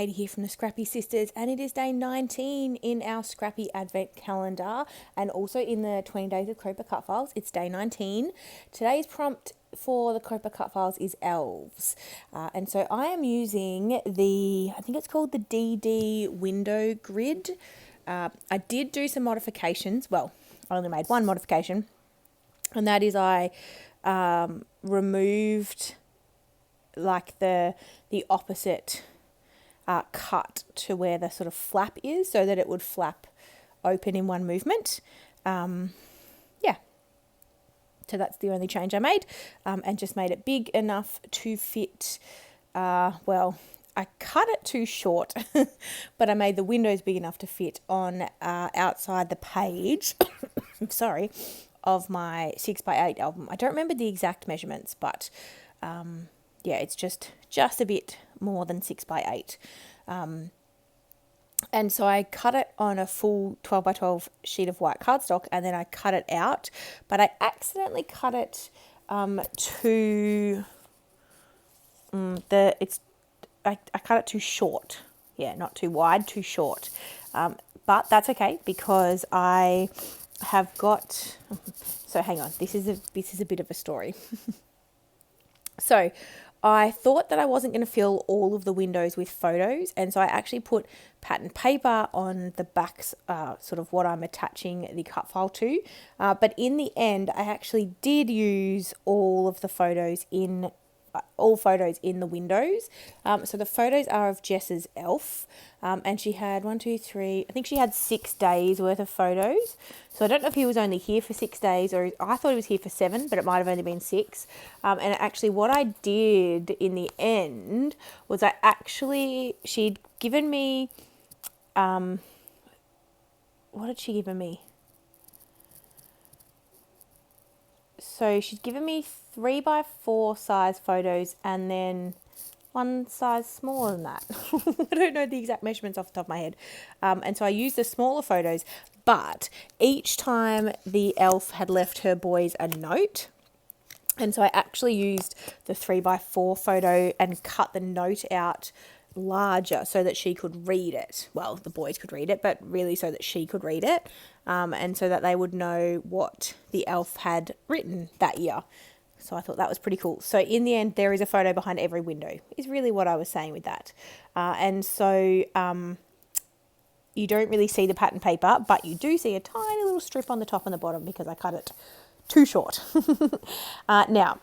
Katie here from the Scrappy Sisters, and it is day 19 in our Scrappy Advent calendar, and also in the 20 days of COAPA Cutfiles. It's day 19. Today's prompt for the COAPA Cutfiles is Elves, and so I am using I think it's called the DD window grid. I did do some modifications. Well, I only made one modification, and that is I removed like the opposite cut to where the sort of flap is, so that it would flap open in one movement. Yeah, so that's the only change I made, and just made it big enough to fit. Well, I cut it too short, but I made the windows big enough to fit on outside the page. Sorry, of my 6x8 album. I don't remember the exact measurements, but yeah, it's just a bit more than 6x8. And so I cut it on a full 12x12 sheet of white cardstock, and then I cut it out, but I accidentally cut it I cut it too short. Yeah, not too wide, too short. But that's okay, because I have got, so hang on, this is a bit of a story. So I thought that I wasn't going to fill all of the windows with photos, and so I actually put pattern paper on the backs, sort of what I'm attaching the cut file to. But in the end, I actually did use all photos in the windows. So the photos are of Jess's elf, and she had I think she had 6 days worth of photos. So I don't know if he was only here for 6 days, or I thought he was here for 7, but it might have only been 6. And actually what I did in the end was she'd given me, what had she given me? So she'd given me 3x4 size photos, and then one size smaller than that. I don't know the exact measurements off the top of my head. And so I used the smaller photos, but each time the elf had left her boys a note. And so I actually used the 3x4 photo and cut the note out larger so that she could read it. Well, the boys could read it, but really so that she could read it, and so that they would know what the elf had written that year. So I thought that was pretty cool. So in the end, there is a photo behind every window, is really what I was saying with that. And so you don't really see the pattern paper, but you do see a tiny little strip on the top and the bottom because I cut it too short. Now,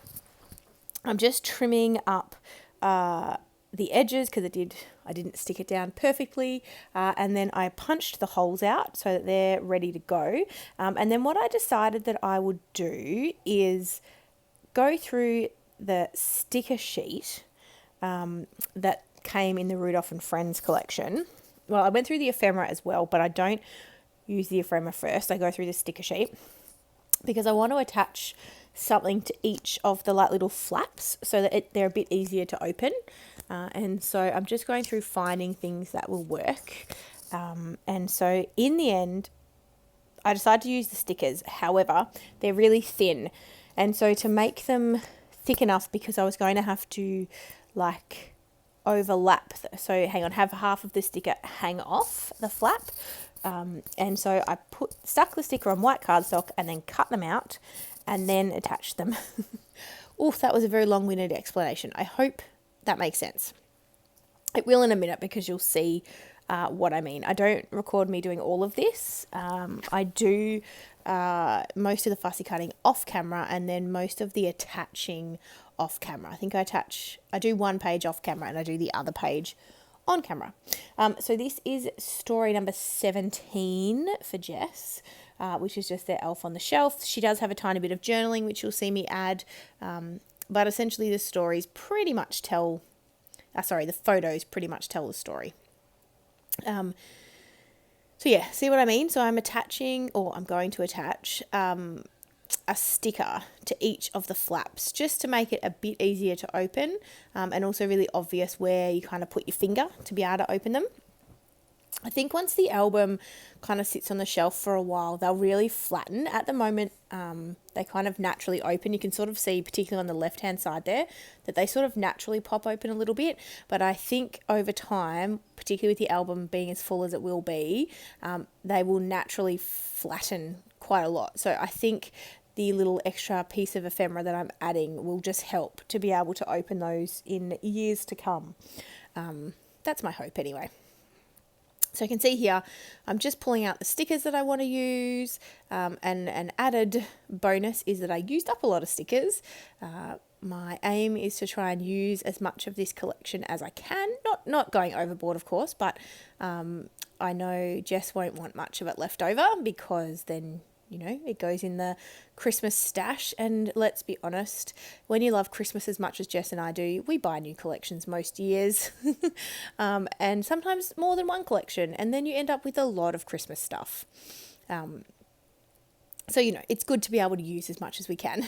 I'm just trimming up the edges because I didn't stick it down perfectly, and then I punched the holes out so that they're ready to go. And then what I decided that I would do is go through the sticker sheet that came in the Rudolph and Friends collection. Well, I went through the ephemera as well, but I don't use the ephemera first. I go through the sticker sheet because I want to attach something to each of the little flaps so that they're a bit easier to open. And so I'm just going through finding things that will work. And so in the end, I decided to use the stickers. However, they're really thin. And so to make them thick enough, because I was going to have to like overlap. So hang on, have half of the sticker hang off the flap. And so I stuck the sticker on white cardstock and then cut them out and then attached them. Oof, that was a very long-winded explanation. I hope that makes sense. It will in a minute, because you'll see what I mean. I don't record me doing all of this. I do most of the fussy cutting off camera, and then most of the attaching off camera. I think I do one page off camera and I do the other page on camera. So this is story number 17 for Jess, which is just their elf on the shelf. She does have a tiny bit of journaling, which you'll see me add. But essentially the stories pretty much the photos pretty much tell the story. So yeah, see what I mean? So I'm going to attach a sticker to each of the flaps, just to make it a bit easier to open, and also really obvious where you kind of put your finger to be able to open them. I think once the album kind of sits on the shelf for a while, they'll really flatten. At the moment, they kind of naturally open. You can sort of see, particularly on the left-hand side there, that they sort of naturally pop open a little bit. But I think over time, particularly with the album being as full as it will be, they will naturally flatten quite a lot. So I think the little extra piece of ephemera that I'm adding will just help to be able to open those in years to come. That's my hope anyway. So you can see here, I'm just pulling out the stickers that I want to use, and an added bonus is that I used up a lot of stickers. My aim is to try and use as much of this collection as I can, not going overboard of course, but I know Jess won't want much of it left over because then, you know, it goes in the Christmas stash. And let's be honest, when you love Christmas as much as Jess and I do, we buy new collections most years, and sometimes more than one collection, and then you end up with a lot of Christmas stuff. So, you know, it's good to be able to use as much as we can.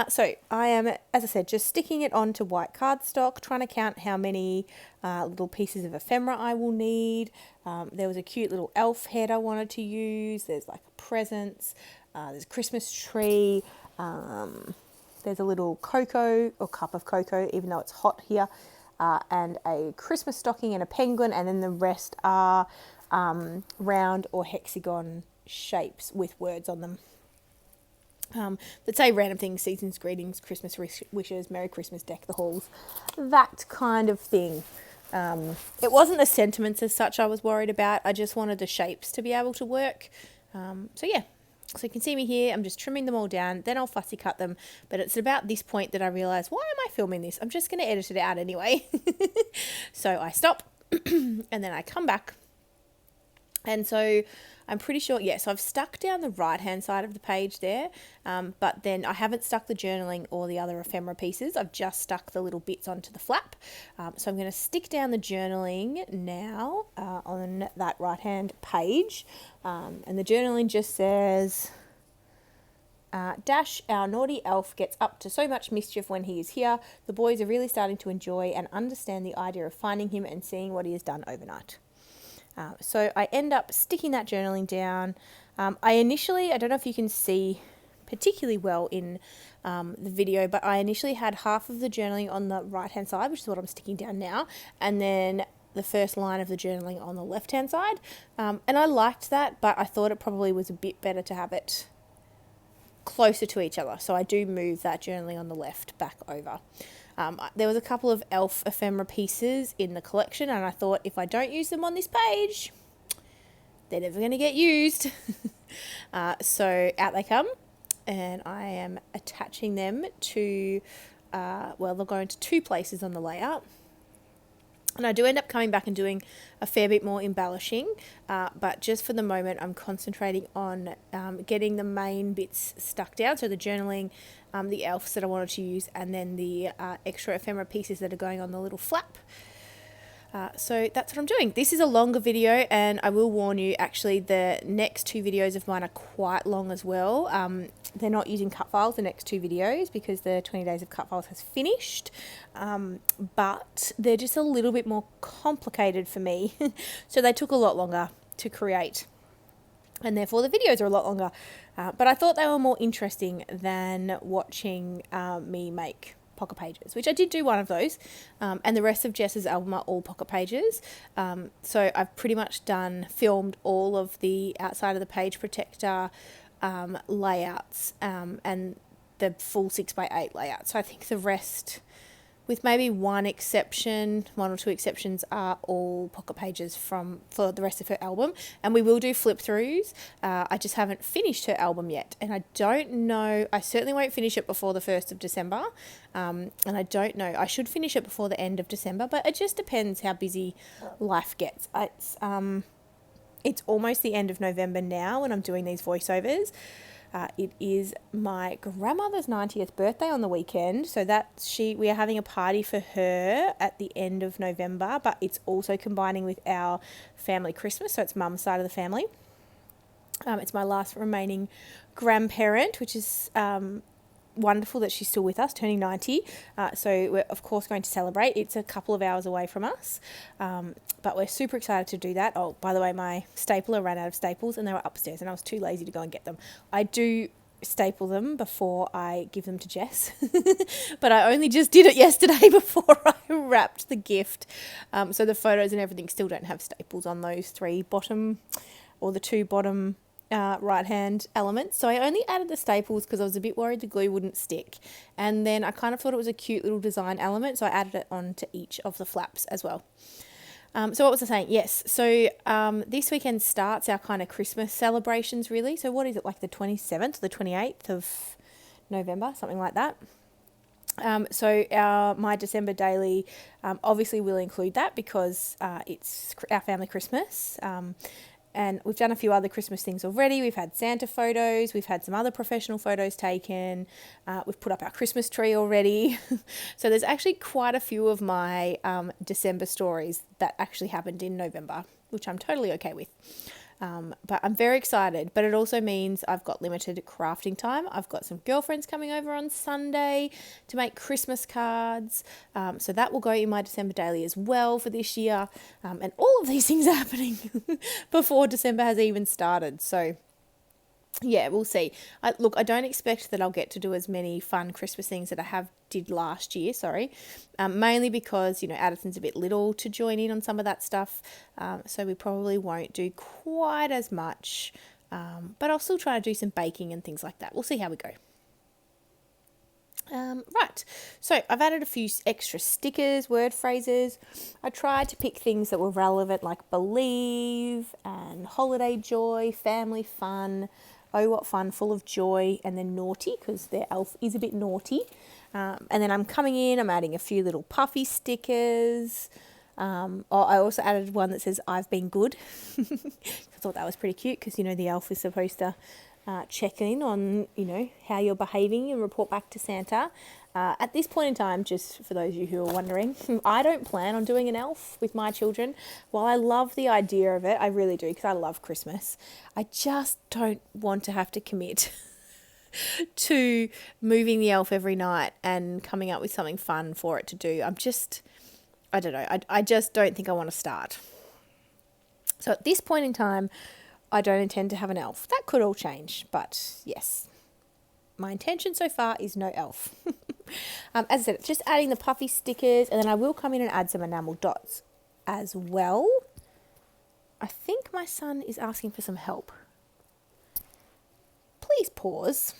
So I am, as I said, just sticking it onto white cardstock, trying to count how many little pieces of ephemera I will need. There was a cute little elf head I wanted to use. There's like presents. There's a Christmas tree. There's a little cocoa or cup of cocoa, even though it's hot here. And a Christmas stocking and a penguin. And then the rest are round or hexagon shapes with words on them. That say random things, season's greetings, Christmas wishes, Merry Christmas, deck the halls, that kind of thing. It wasn't the sentiments as such I was worried about. I just wanted the shapes to be able to work. So yeah, so you can see me here. I'm just trimming them all down. Then I'll fussy cut them. But it's about this point that I realised, why am I filming this? I'm just going to edit it out anyway. So I stop and then I come back. And so I'm pretty sure, yes, I've stuck down the right-hand side of the page there, but then I haven't stuck the journaling or the other ephemera pieces. I've just stuck the little bits onto the flap. So I'm going to stick down the journaling now on that right-hand page. And the journaling just says, Dash, our naughty elf, gets up to so much mischief when he is here. The boys are really starting to enjoy and understand the idea of finding him and seeing what he has done overnight. So I end up sticking that journaling down. I don't know if you can see particularly well in the video, but I initially had half of the journaling on the right-hand side, which is what I'm sticking down now, and then the first line of the journaling on the left-hand side. And I liked that, but I thought it probably was a bit better to have it closer to each other. So I do move that journaling on the left back over. There was a couple of elf ephemera pieces in the collection, and I thought if I don't use them on this page, they're never going to get used. So out they come, and I am attaching them to, they'll go into two places on the layout. And I do end up coming back and doing a fair bit more embellishing, but just for the moment I'm concentrating on getting the main bits stuck down, so the journaling, the elves that I wanted to use, and then the extra ephemera pieces that are going on the little flap. So that's what I'm doing. This is a longer video, and I will warn you, actually the next two videos of mine are quite long as well. They're not using Cutfiles, the next two videos, because the 20 days of Cutfiles has finished, but they're just a little bit more complicated for me. So they took a lot longer to create, and therefore the videos are a lot longer. But I thought they were more interesting than watching me make pocket pages, which I did do one of those, and the rest of Jess's album are all pocket pages. So I've pretty much filmed all of the outside of the page protector layouts, and the full 6x8 layout. So I think the rest, with maybe one or two exceptions, are all pocket pages for the rest of her album. And we will do flip throughs. I just haven't finished her album yet, and I don't know, I certainly won't finish it before the 1st of December, and I don't know, I should finish it before the end of December, but it just depends how busy life gets. It's almost the end of November now when I'm doing these voiceovers. It is my grandmother's 90th birthday on the weekend, so we are having a party for her at the end of November, but it's also combining with our family Christmas, so it's mum's side of the family. It's my last remaining grandparent, which is wonderful that she's still with us, turning 90. So we're, of course, going to celebrate. It's a couple of hours away from us, but we're super excited to do that. Oh, by the way, my stapler ran out of staples and they were upstairs and I was too lazy to go and get them. I do staple them before I give them to Jess, but I only just did it yesterday before I wrapped the gift. So the photos and everything still don't have staples on those three bottom, or the two bottom right hand elements. So I only added the staples because I was a bit worried the glue wouldn't stick, and then I kind of thought it was a cute little design element, so I added it onto each of the flaps as well. So what was I saying? Yes, so this weekend starts our kind of Christmas celebrations, really. So what is it, like the 27th or the 28th of November, something like that. So my December daily obviously will include that because it's our family Christmas. And we've done a few other Christmas things already. We've had Santa photos. We've had some other professional photos taken. We've put up our Christmas tree already. So there's actually quite a few of my December stories that actually happened in November, which I'm totally okay with. But I'm very excited, but it also means I've got limited crafting time. I've got some girlfriends coming over on Sunday to make Christmas cards. So that will go in my December daily as well for this year. And all of these things are happening before December has even started. So yeah, we'll see. Look, I don't expect that I'll get to do as many fun Christmas things that I did last year, mainly because, Addison's a bit little to join in on some of that stuff, so we probably won't do quite as much, but I'll still try to do some baking and things like that. We'll see how we go. Right, so I've added a few extra stickers, word phrases. I tried to pick things that were relevant, like believe and holiday joy, family fun, oh what fun, full of joy, and then naughty, because their elf is a bit naughty. And then I'm coming in, I'm adding a few little puffy stickers. I also added one that says I've been good. I thought that was pretty cute because, the elf is supposed to check in on, how you're behaving and report back to Santa. At this point in time, just for those of you who are wondering, I don't plan on doing an elf with my children. While I love the idea of it, I really do, because I love Christmas. I just don't want to have to commit to moving the elf every night and coming up with something fun for it to do. I don't know. I just don't think I want to start. So at this point in time, I don't intend to have an elf. That could all change, but yes. My intention so far is no elf. As I said, just adding the puffy stickers, and then I will come in and add some enamel dots as well. I think my son is asking for some help. Please pause.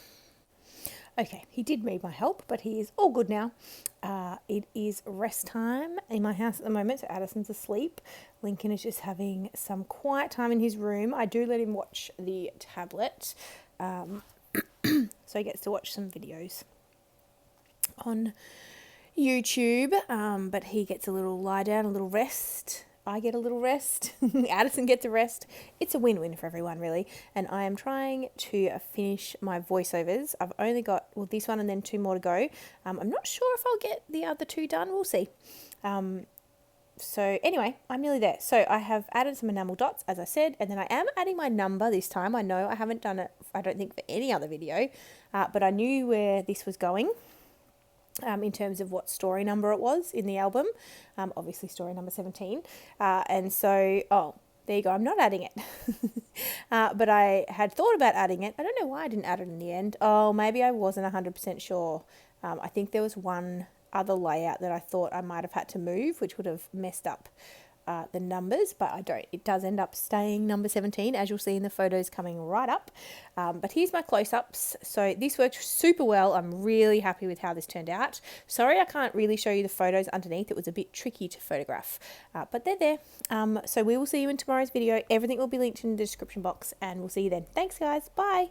Okay, he did need my help, but he is all good now. It is rest time in my house at the moment, so Addison's asleep. Lincoln is just having some quiet time in his room. I do let him watch the tablet, so he gets to watch some videos on YouTube, but he gets a little lie down, a little rest. I get a little rest. Addison gets a rest. It's a win-win for everyone, really. And I am trying to finish my voiceovers. I've only got, this one and then 2 more to go. I'm not sure if I'll get the other 2 done. We'll see. So anyway, I'm nearly there. So I have added some enamel dots, as I said, and then I am adding my number this time. I know I haven't done it, I don't think, for any other video, but I knew where this was going. In terms of what story number it was in the album, obviously story number 17, and so, there you go, I'm not adding it, but I had thought about adding it. I don't know why I didn't add it in the end. Maybe I wasn't 100% sure. I think there was one other layout that I thought I might have had to move, which would have messed up the numbers, but I don't. It does end up staying number 17, as you'll see in the photos coming right up. But here's my close-ups. So this worked super well. I'm really happy with how this turned out. Sorry I can't really show you the photos underneath. It was a bit tricky to photograph, but they're there. So we will see you in tomorrow's video. Everything will be linked in the description box, and we'll see you then. Thanks, guys. Bye.